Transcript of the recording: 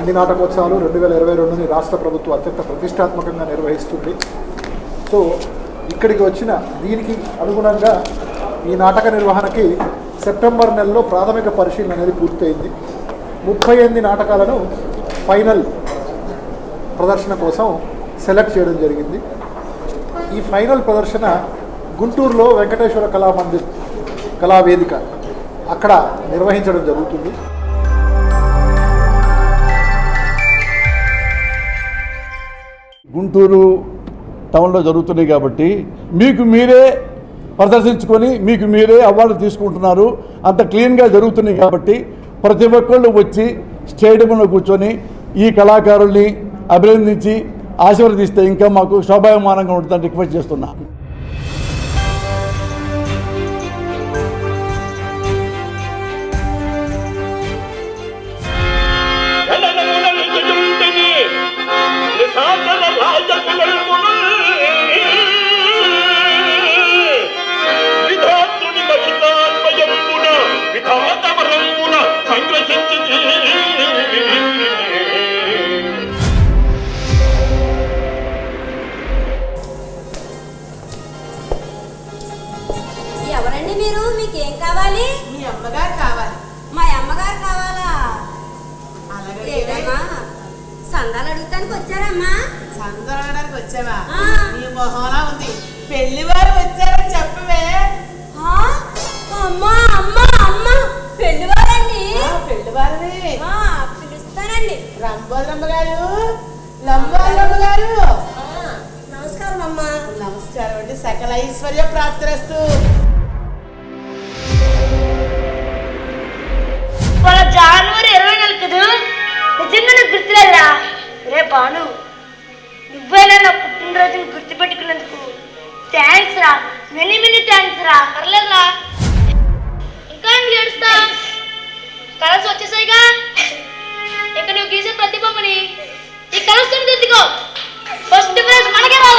నంది నాటకోత్సవాలు 2022ని రాష్ట్ర ప్రభుత్వం అత్యంత ప్రతిష్టాత్మకంగా నిర్వహిస్తుంది. సో ఇక్కడికి వచ్చిన దీనికి అనుగుణంగా ఈ నాటక నిర్వహణకి సెప్టెంబర్ నెలలో ప్రాథమిక పరిశీలన అనేది పూర్తయింది. 38 నాటకాలను ఫైనల్ ప్రదర్శన కోసం సెలెక్ట్ చేయడం జరిగింది. ఈ ఫైనల్ ప్రదర్శన గుంటూరులో వెంకటేశ్వర కళామందిర్ కళావేదిక అక్కడ నిర్వహించడం జరుగుతుంది. గుంటూరు టౌన్లో జరుగుతున్నాయి కాబట్టి మీకు మీరే ప్రదర్శించుకొని మీకు మీరే అవార్డు తీసుకుంటున్నారు. అంత క్లీన్గా జరుగుతున్నాయి కాబట్టి ప్రతి ఒక్కళ్ళు వచ్చి స్టేడియంలో కూర్చొని ఈ కళాకారుల్ని అభినందించి ఆశీర్వదిస్తే ఇంకా మాకు శోభాయమానంగా ఉంటుందని రిక్వెస్ట్ చేస్తున్నా. ఎవరండి మీరు? మీకేం కావాలి? మీ అమ్మగారు కావాలి. మా అమ్మగారు కావాలా? లేదమ్మా, సందాలు అడుగుతానికి వచ్చారమ్మా. సందాలు అడగడానికి వచ్చావా? నీ మొహంలా ఉంది. పెళ్లి వారు వచ్చారని చెప్పవే. అమ్మా అమ్మా అమ్మా, పెళ్లివారండి. పెళ్లివారని పిలుస్తానండి. రంబోదమ్మ గారు, లంబోదమ్మ గారు, నమస్కారం అమ్మా. నమస్కారం అండి. సకల ఐశ్వర్య ప్రాప్తిరస్తు. జనవరి 24 కదా, నిజంగా నాకు గుర్తులేదురా. రే బాను, నువ్వైనా నా పుట్టినరోజుని గుర్తుపెట్టుకున్నందుకు థ్యాంక్స్ రా. మెనీ థ్యాంక్స్ రా. పర్లేదురా, ఇంకా ఏడుస్తా. కలర్స్ వచ్చేసాయిగా. ఇక నువ్వు గీసే ప్రతి బొమ్మని ఈ కలర్స్ దిద్దుకో. ఫస్ట్ ప్రైజ్ మనకే రావాలి.